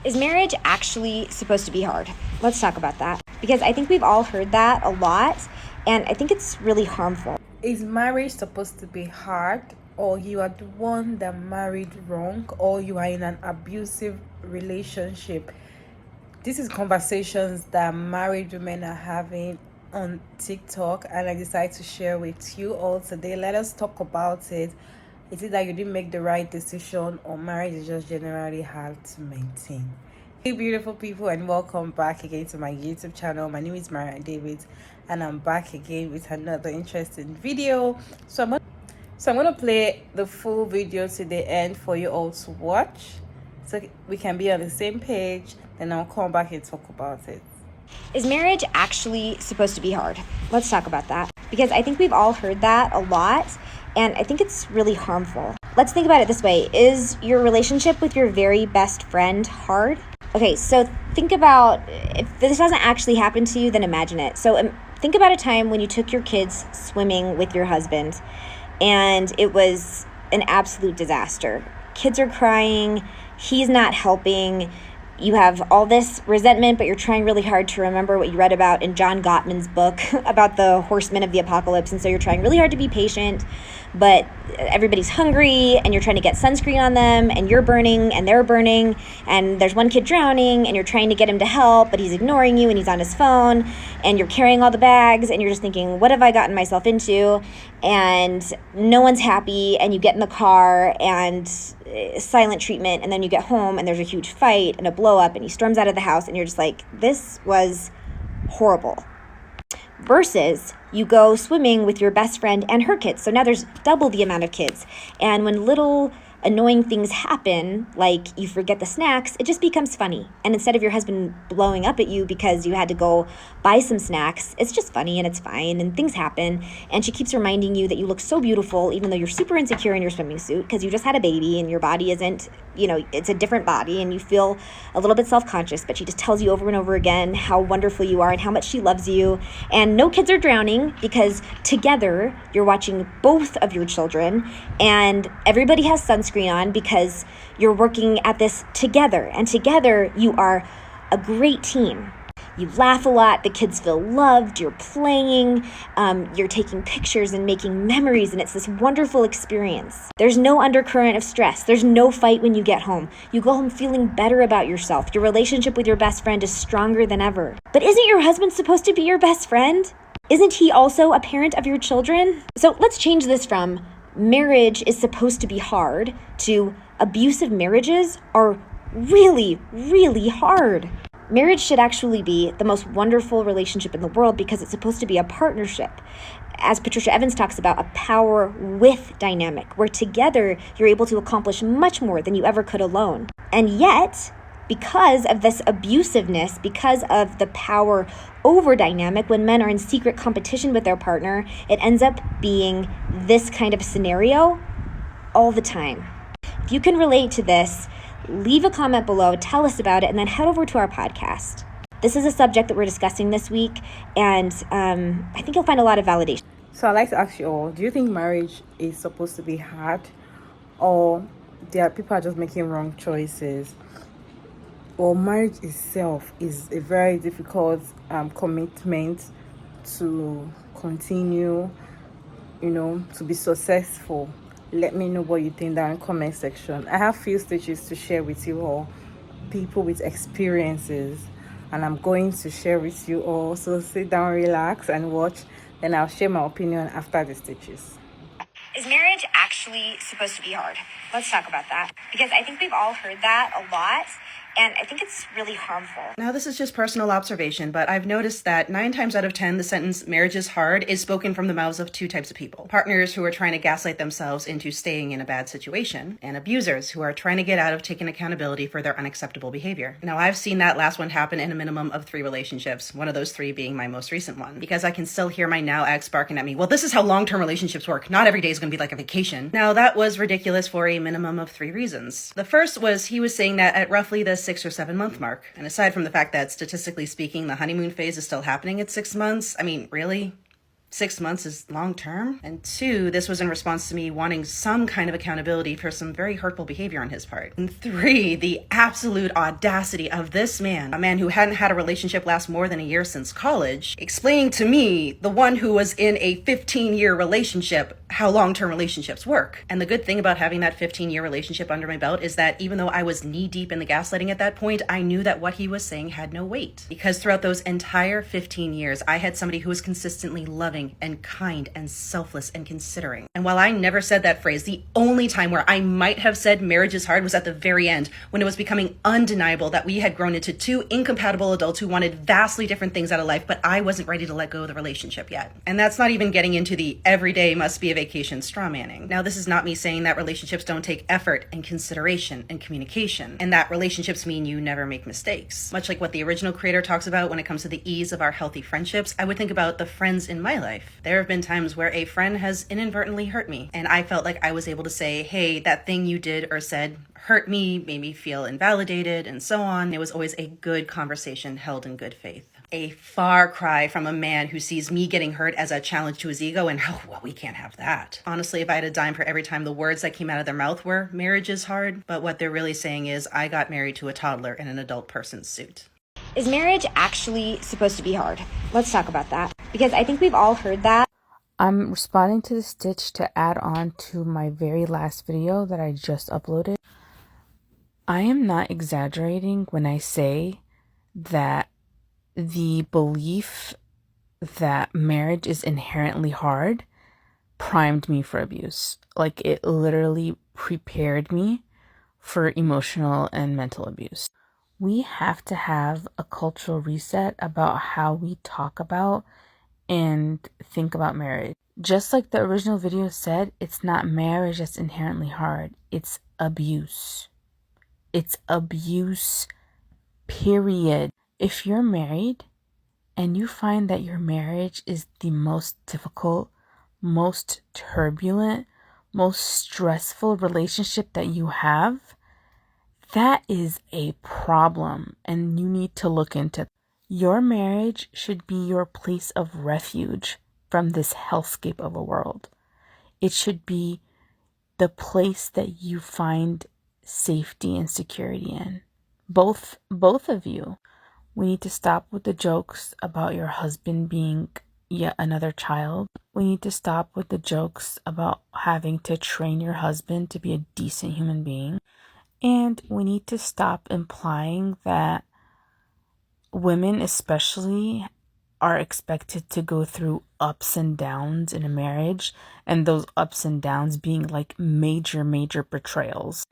Is marriage actually supposed to be hard? Let's talk about that. Because I think we've all heard that a lot, and I think it's really harmful. Is marriage supposed to be hard, or you are the one that married wrong, or you are in an abusive relationship? This is conversations that married women are having on TikTok, and I decided to share with you all today. Let us talk about it. Is it that you didn't make the right decision, or marriage is just generally hard to maintain? Hey beautiful people, and welcome back again to my YouTube channel. My name is Marian David, and I'm back again with another interesting video. So I'm gonna play the full video to the end for you all to watch, so we can be on the same page. Then I'll come back and talk about it. Is marriage actually supposed to be hard? Let's talk about that. Because I think we've all heard that a lot, and I think it's really harmful. Let's think about it this way. Is your relationship with your very best friend hard? Okay, so think about, if this doesn't actually happen to you, then imagine it. So think about a time when you took your kids swimming with your husband, and it was an absolute disaster. Kids are crying, he's not helping. You have all this resentment, but you're trying really hard to remember what you read about in John Gottman's book about the horsemen of the apocalypse. And so you're trying really hard to be patient, but everybody's hungry and you're trying to get sunscreen on them, and you're burning and they're burning, and there's one kid drowning and you're trying to get him to help, but he's ignoring you and he's on his phone, and you're carrying all the bags and you're just thinking, what have I gotten myself into? And no one's happy, and you get in the car and silent treatment, and then you get home and there's a huge fight and a blow up, and he storms out of the house, and you're just like, this was horrible. Versus you go swimming with your best friend and her kids. So now there's double the amount of kids. And when little annoying things happen, like you forget the snacks, it just becomes funny. And instead of your husband blowing up at you because you had to go buy some snacks, it's just funny and it's fine and things happen. And she keeps reminding you that you look so beautiful, even though you're super insecure in your swimming suit because you just had a baby and your body isn't, it's a different body, and you feel a little bit self-conscious, but she just tells you over and over again how wonderful you are and how much she loves you. And no kids are drowning because together you're watching both of your children, and everybody has sunscreen on because you're working at this together, and together you are a great team. You laugh a lot, the kids feel loved, you're playing, you're taking pictures and making memories, and it's this wonderful experience. There's no undercurrent of stress. There's no fight when you get home. You go home feeling better about yourself. Your relationship with your best friend is stronger than ever. But isn't your husband supposed to be your best friend? Isn't he also a parent of your children? So let's change this from marriage is supposed to be hard to abusive marriages are really, really hard. Marriage should actually be the most wonderful relationship in the world because it's supposed to be a partnership. As Patricia Evans talks about, a power with dynamic, where together you're able to accomplish much more than you ever could alone. And yet, because of this abusiveness, because of the power over dynamic, when men are in secret competition with their partner, it ends up being this kind of scenario all the time. If you can relate to this, leave a comment below, tell us about it, and then head over to our podcast. This is a subject that we're discussing this week, and I think you'll find a lot of validation. So I'd like to ask you all, do you think marriage is supposed to be hard, or people are just making wrong choices, or marriage itself is a very difficult commitment to continue, to be successful? Let me know what you think down in the comment section. I have few stitches to share with you all, people with experiences, and I'm going to share with you all. So sit down, relax, and watch. Then I'll share my opinion after the stitches. Is marriage actually supposed to be hard? Let's talk about that. Because I think we've all heard that a lot, and I think it's really harmful. Now, this is just personal observation, but I've noticed that 9 times out of 10, the sentence marriage is hard is spoken from the mouths of 2 types of people. Partners who are trying to gaslight themselves into staying in a bad situation, and abusers who are trying to get out of taking accountability for their unacceptable behavior. Now, I've seen that last one happen in a minimum of 3 relationships, one of those 3 being my most recent one, because I can still hear my now ex barking at me, well, this is how long-term relationships work. Not every day is going to be like a vacation. Now, that was ridiculous for a minimum of 3 reasons. The first was he was saying that at roughly the 6 or 7 month mark. And aside from the fact that statistically speaking, the honeymoon phase is still happening at 6 months, I mean, really? 6 months is long term. And 2, this was in response to me wanting some kind of accountability for some very hurtful behavior on his part. And 3, the absolute audacity of this man, a man who hadn't had a relationship last more than a year since college, explaining to me, the one who was in a 15-year relationship, how long-term relationships work. And the good thing about having that 15-year relationship under my belt is that even though I was knee-deep in the gaslighting at that point, I knew that what he was saying had no weight. Because throughout those entire 15 years, I had somebody who was consistently loving and kind and selfless and considering. And while I never said that phrase, the only time where I might have said marriage is hard was at the very end, when it was becoming undeniable that we had grown into 2 incompatible adults who wanted vastly different things out of life, but I wasn't ready to let go of the relationship yet. And that's not even getting into the everyday must be a vacation straw manning. Now, this is not me saying that relationships don't take effort and consideration and communication, and that relationships mean you never make mistakes. Much like what the original creator talks about when it comes to the ease of our healthy friendships, I would think about the friends in my life. There have been times where a friend has inadvertently hurt me, and I felt like I was able to say, hey, that thing you did or said hurt me, made me feel invalidated, and so on. It was always a good conversation held in good faith. A far cry from a man who sees me getting hurt as a challenge to his ego and, oh, well, we can't have that. Honestly, if I had a dime for every time the words that came out of their mouth were, marriage is hard, but what they're really saying is, I got married to a toddler in an adult person's suit. Is marriage actually supposed to be hard? Let's talk about that. Because I think we've all heard that. I'm responding to the stitch to add on to my very last video that I just uploaded. I am not exaggerating when I say that the belief that marriage is inherently hard primed me for abuse. Like, it literally prepared me for emotional and mental abuse. We have to have a cultural reset about how we talk about and think about marriage. Just like the original video said, it's not marriage that's inherently hard. It's abuse. It's abuse, period. If you're married and you find that your marriage is the most difficult, most turbulent, most stressful relationship that you have, that is a problem, and you need to look into it. Your marriage should be your place of refuge from this hellscape of a world. It should be the place that you find safety and security in. Both of you. We need to stop with the jokes about your husband being yet another child. We need to stop with the jokes about having to train your husband to be a decent human being. And we need to stop implying that women especially are expected to go through ups and downs in a marriage, and those ups and downs being like major betrayals.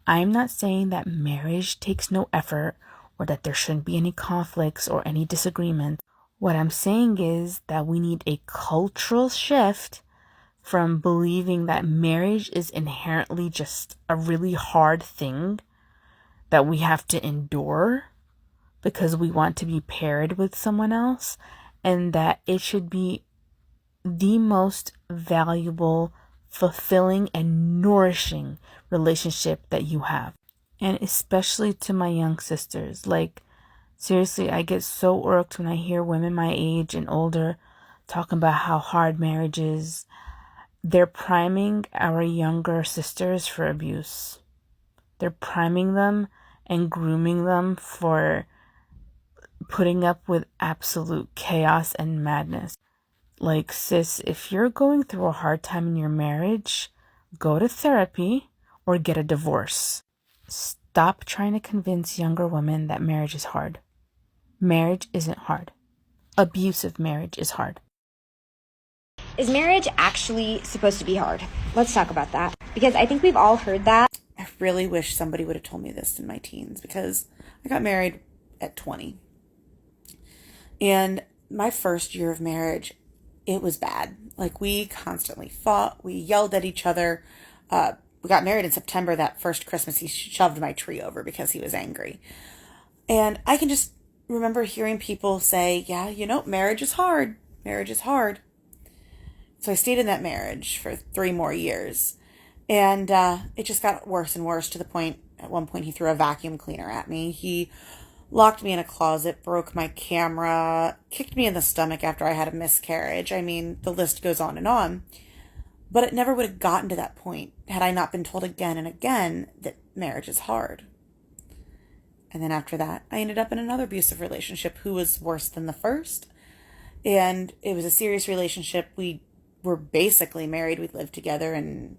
I'm not saying that marriage takes no effort or that there shouldn't be any conflicts or any disagreements. What I'm saying is that we need a cultural shift from believing that marriage is inherently just a really hard thing that we have to endure because we want to be paired with someone else, and that it should be the most valuable, fulfilling, and nourishing relationship that you have. And especially to my young sisters, like, seriously, I get so irked when I hear women my age and older talking about how hard marriage is. They're priming our younger sisters for abuse. They're priming them and grooming them for putting up with absolute chaos and madness. Like, sis, if you're going through a hard time in your marriage, go to therapy or get a divorce. Stop trying to convince younger women that marriage is hard. Marriage isn't hard. Abusive marriage is hard. Is marriage actually supposed to be hard? Let's talk about that. Because I think we've all heard that. I really wish somebody would have told me this in my teens, because I got married at 20. And my first year of marriage, it was bad. Like, we constantly fought. We yelled at each other. We got married in September. That first Christmas, he shoved my tree over because he was angry. And I can just remember hearing people say, yeah, marriage is hard. Marriage is hard. So I stayed in that marriage for 3 more years. And it just got worse and worse, to the point, at one point, he threw a vacuum cleaner at me. He locked me in a closet, broke my camera, kicked me in the stomach after I had a miscarriage. I mean, the list goes on and on. But it never would have gotten to that point had I not been told again and again that marriage is hard. And then after that, I ended up in another abusive relationship who was worse than the first. And it was a serious relationship. We were basically married. We lived together and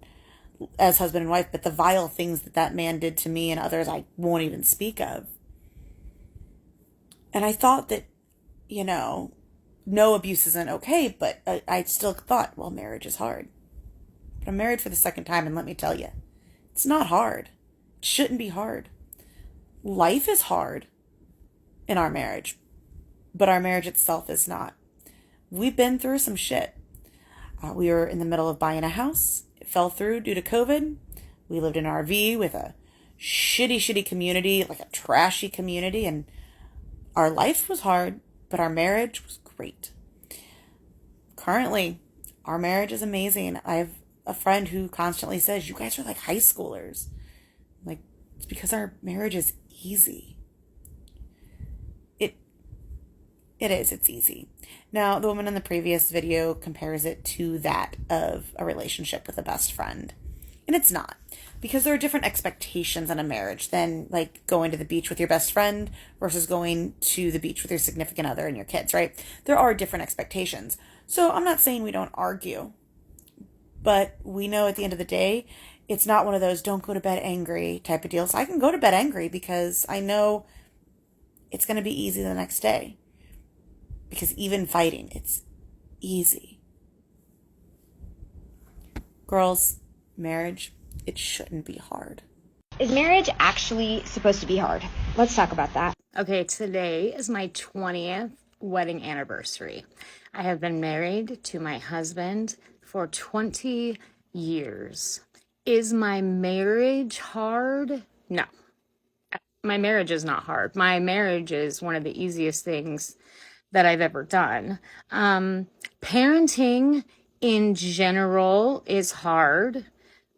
as husband and wife, but the vile things that that man did to me and others, I won't even speak of. And I thought that, no abuse isn't okay, but I still thought, well, marriage is hard. But I'm married for the second time, and let me tell you, it's not hard. It shouldn't be hard. Life is hard in our marriage, but our marriage itself is not. We've been through some shit. We were in the middle of buying a house. It fell through due to COVID. We lived in an RV with a shitty community, like a trashy community, and our life was hard, but our marriage was great. Currently, our marriage is amazing. I have a friend who constantly says, you guys are like high schoolers. Like, it's because our marriage is easy. It's easy. Now, the woman in the previous video compares it to that of a relationship with a best friend. And it's not. Because there are different expectations in a marriage than like going to the beach with your best friend versus going to the beach with your significant other and your kids, right? There are different expectations. So I'm not saying we don't argue. But we know at the end of the day, it's not one of those don't go to bed angry type of deals. I can go to bed angry because I know it's going to be easy the next day. Because even fighting, it's easy. Girls, marriage, it shouldn't be hard. Is marriage actually supposed to be hard? Let's talk about that. Okay, today is my 20th wedding anniversary. I have been married to my husband for 20 years. Is my marriage hard? No. My marriage is not hard. My marriage is one of the easiest things that I've ever done. Parenting in general is hard,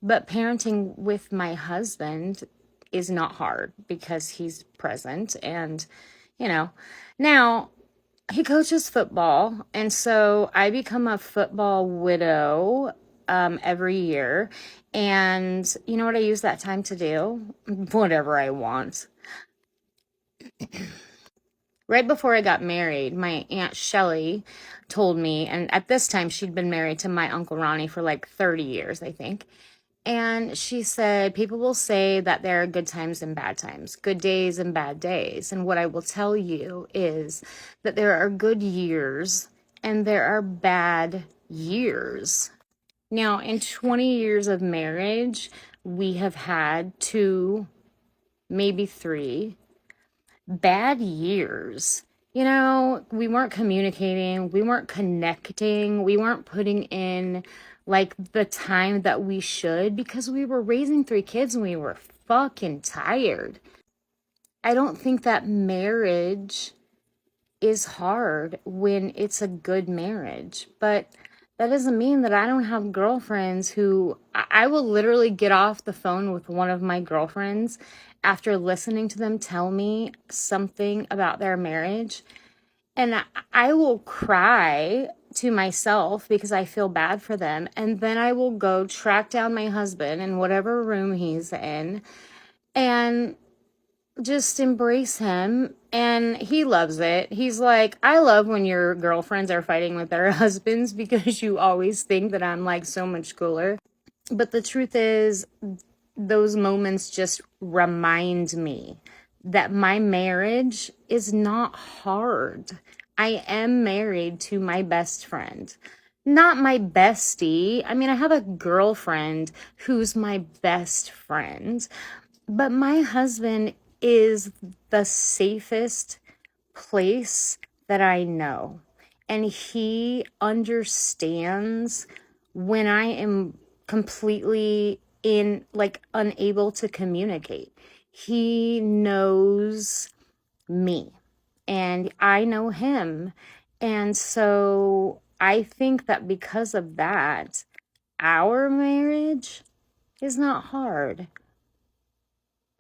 but parenting with my husband is not hard because he's present and, now he coaches football. And so I become a football widow every year. And you know what I use that time to do? Whatever I want. Right before I got married, my Aunt Shelley told me, and at this time she'd been married to my Uncle Ronnie for like 30 years, I think. And she said, people will say that there are good times and bad times, good days and bad days. And what I will tell you is that there are good years and there are bad years. Now, in 20 years of marriage, we have had 2, maybe 3 bad years. We weren't communicating, we weren't connecting, we weren't putting in like the time that we should because we were raising 3 kids and we were fucking tired. I don't think that marriage is hard when it's a good marriage, but that doesn't mean that I don't have girlfriends who I will literally get off the phone with one of my girlfriends after listening to them tell me something about their marriage. And I will cry to myself because I feel bad for them. And then I will go track down my husband in whatever room he's in and just embrace him. And he loves it. He's like, I love when your girlfriends are fighting with their husbands because you always think that I'm like so much cooler. But the truth is, those moments just remind me that my marriage is not hard. I am married to my best friend, not my bestie. I mean, I have a girlfriend who's my best friend, but my husband is the safest place that I know. And he understands when I am completely unable to communicate. He knows me and I know him. And so I think that because of that, our marriage is not hard.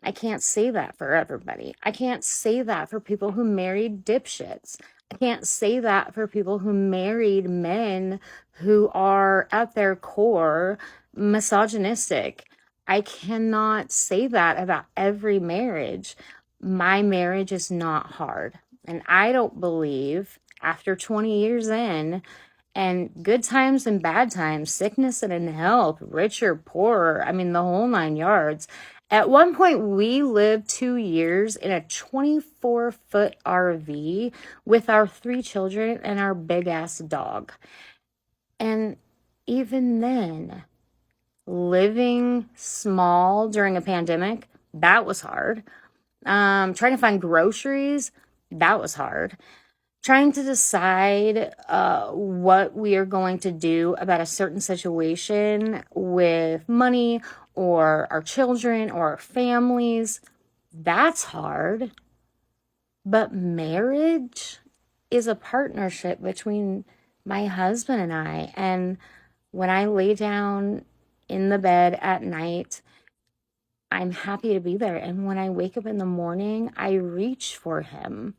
I can't say that for everybody. I can't say that for people who married dipshits. I can't say that for people who married men who are at their core misogynistic. I cannot say that about every marriage. My marriage is not hard. And I don't believe, after 20 years in, and good times and bad times, sickness and in health, rich or poor, I mean, the whole nine yards. At one point, we lived 2 years in a 24-foot RV with our 3 children and our big ass dog. And even then, living small during a pandemic, that was hard. Trying to find groceries, that was hard. Trying to decide what we are going to do about a certain situation with money or our children or our families, that's hard. But marriage is a partnership between my husband and I. And when I lay down in the bed at night, I'm happy to be there. And when I wake up in the morning, I reach for him.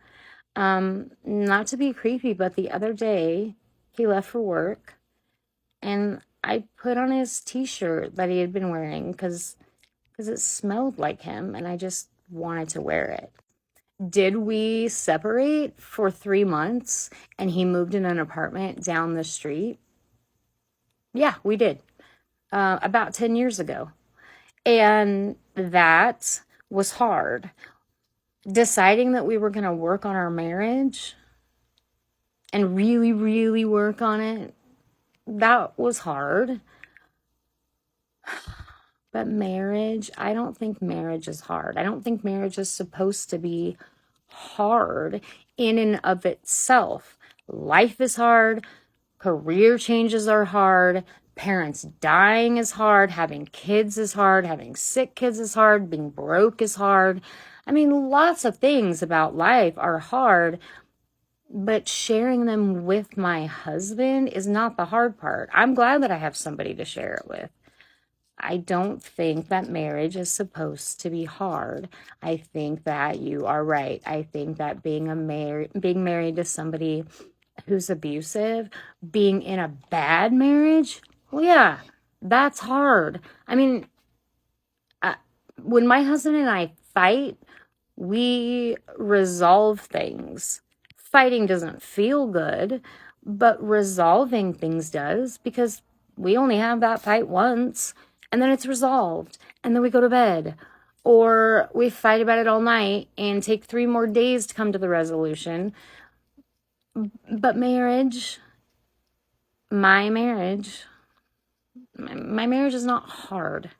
Not to be creepy, but the other day he left for work and I put on his t-shirt that he had been wearing because it smelled like him and I just wanted to wear it. Did we separate for 3 months and he moved in an apartment down the street? Yeah, we did. About 10 years ago. And that was hard. Deciding that we were going to work on our marriage and really, really work on it, that was hard. But marriage, I don't think marriage is hard. I don't think marriage is supposed to be hard in and of itself. Life is hard. Career changes are hard. Parents dying is hard. Having kids is hard. Having sick kids is hard. Being broke is hard. I mean, lots of things about life are hard. But sharing them with my husband is not the hard part. I'm glad that I have somebody to share it with. I don't think that marriage is supposed to be hard. I think that you are right. I think that being married to somebody who's abusive, being in a bad marriage, well, yeah, that's hard. I mean, when my husband and I fight, we resolve things. Fighting doesn't feel good, but resolving things does because we only have that fight once and then it's resolved and then we go to bed. Or we fight about it all night and take 3 more days to come to the resolution. But marriage, my marriage is not hard.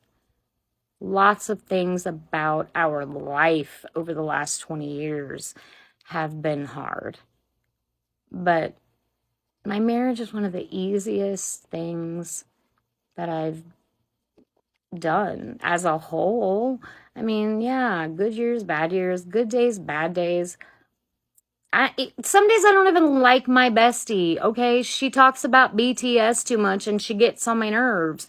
Lots of things about our life over the last 20 years have been hard. But my marriage is one of the easiest things that I've done as a whole. I mean, yeah, good years, bad years, good days, bad days. Some days I don't even like my bestie, okay? She talks about BTS too much and she gets on my nerves.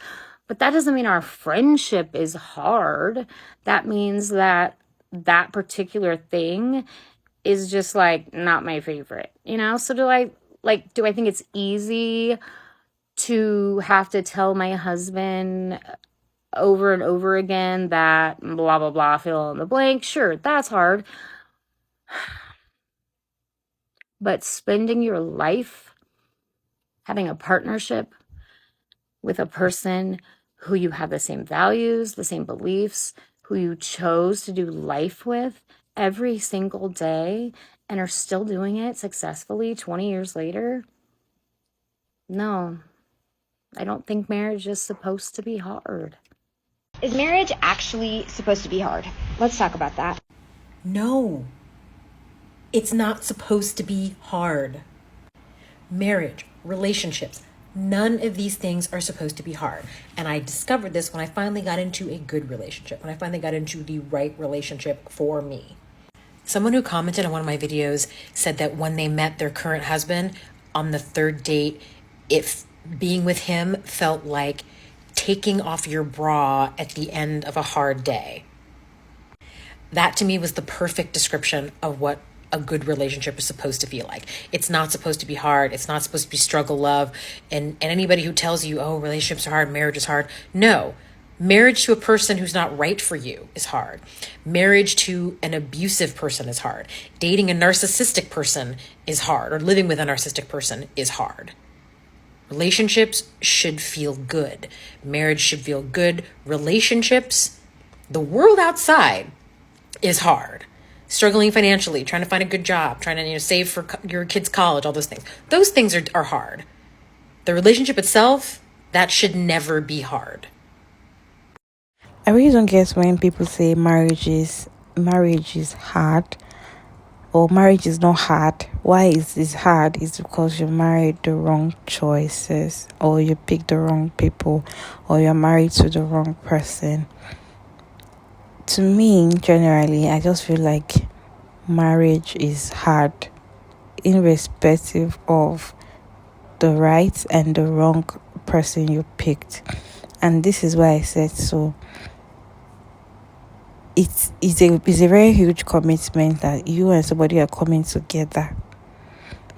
But that doesn't mean our friendship is hard. That means that that particular thing is just like not my favorite, you know? So do I think it's easy to have to tell my husband over and over again that blah, blah, blah, fill in the blank? Sure, that's hard. But spending your life having a partnership with a person who you have the same values, the same beliefs, who you chose to do life with every single day and are still doing it successfully 20 years later? No, I don't think marriage is supposed to be hard. Is marriage actually supposed to be hard? Let's talk about that. No, it's not supposed to be hard. Marriage, relationships, none of these things are supposed to be hard. And I discovered this when I finally got into a good relationship, when I finally got into the right relationship for me. Someone who commented on one of my videos said that when they met their current husband on the 3rd date, being with him felt like taking off your bra at the end of a hard day. That to me was the perfect description of what a good relationship is supposed to feel like. It's not supposed to be hard. It's not supposed to be struggle love. And anybody who tells you, oh, relationships are hard, marriage is hard. No, marriage to a person who's not right for you is hard. Marriage to an abusive person is hard. Dating a narcissistic person is hard, or living with a narcissistic person is hard. Relationships should feel good. Marriage should feel good. Relationships, the world outside is hard. Struggling financially, trying to find a good job, trying to save for your kids' college, all those things. Those things are hard. The relationship itself, that should never be hard. I really don't get when people say marriage is hard, or marriage is not hard. Why is it hard? It's because you married the wrong choices, or you picked the wrong people, or you're married to the wrong person. To me, generally, I just feel like marriage is hard, irrespective of the right and the wrong person you picked. And this is why I said so. It's a very huge commitment that you and somebody are coming together.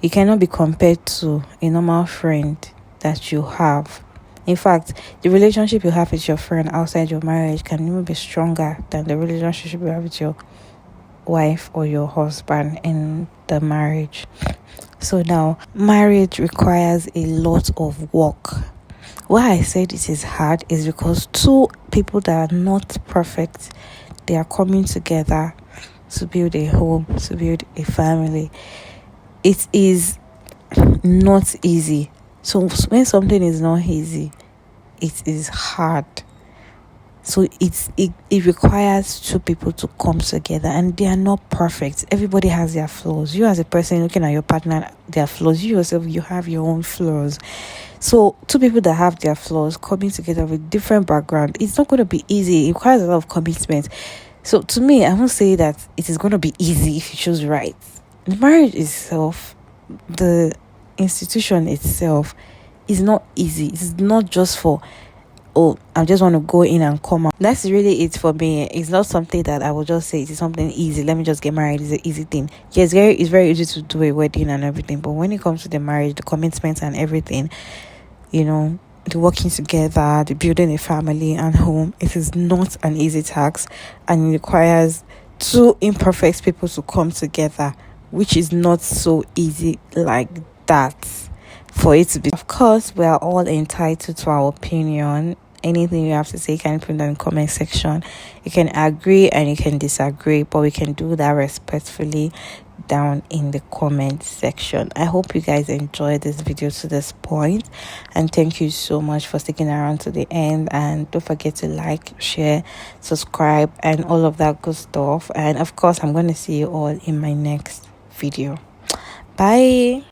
You cannot be compared to a normal friend that you have. In fact, the relationship you have with your friend outside your marriage can even be stronger than the relationship you have with your wife or your husband in the marriage. So now, marriage requires a lot of work. Why I said it is hard is because two people that are not perfect, they are coming together to build a home, to build a family. It is not easy. So when something is not easy, it is hard. So it requires two people to come together, and they are not perfect. Everybody has their flaws. You as a person looking at your partner, their flaws. You yourself, you have your own flaws. So two people that have their flaws coming together with different background, it's not going to be easy. It requires a lot of commitment. So to me, I won't say that it is going to be easy if you choose right. The marriage itself, the institution itself, is not easy. It's not just for, oh, I just want to go in and come out. That's really it for me. It's not something that I will just say it is something easy. Let me just get married. It's an easy thing. Yes, it's very easy to do a wedding and everything. But when it comes to the marriage, the commitment and everything, the working together, the building a family and home, it is not an easy task, and it requires two imperfect people to come together, which is not so easy like that for it to be. Of course, we are all entitled to our opinion. Anything you have to say, you can put it in the comment section. You can agree and you can disagree, but we can do that respectfully down in the comment section. I hope you guys enjoyed this video to this point, and thank you so much for sticking around to the end. And don't forget to like, share, subscribe, and all of that good stuff. And of course, I'm going to see you all in my next video. Bye.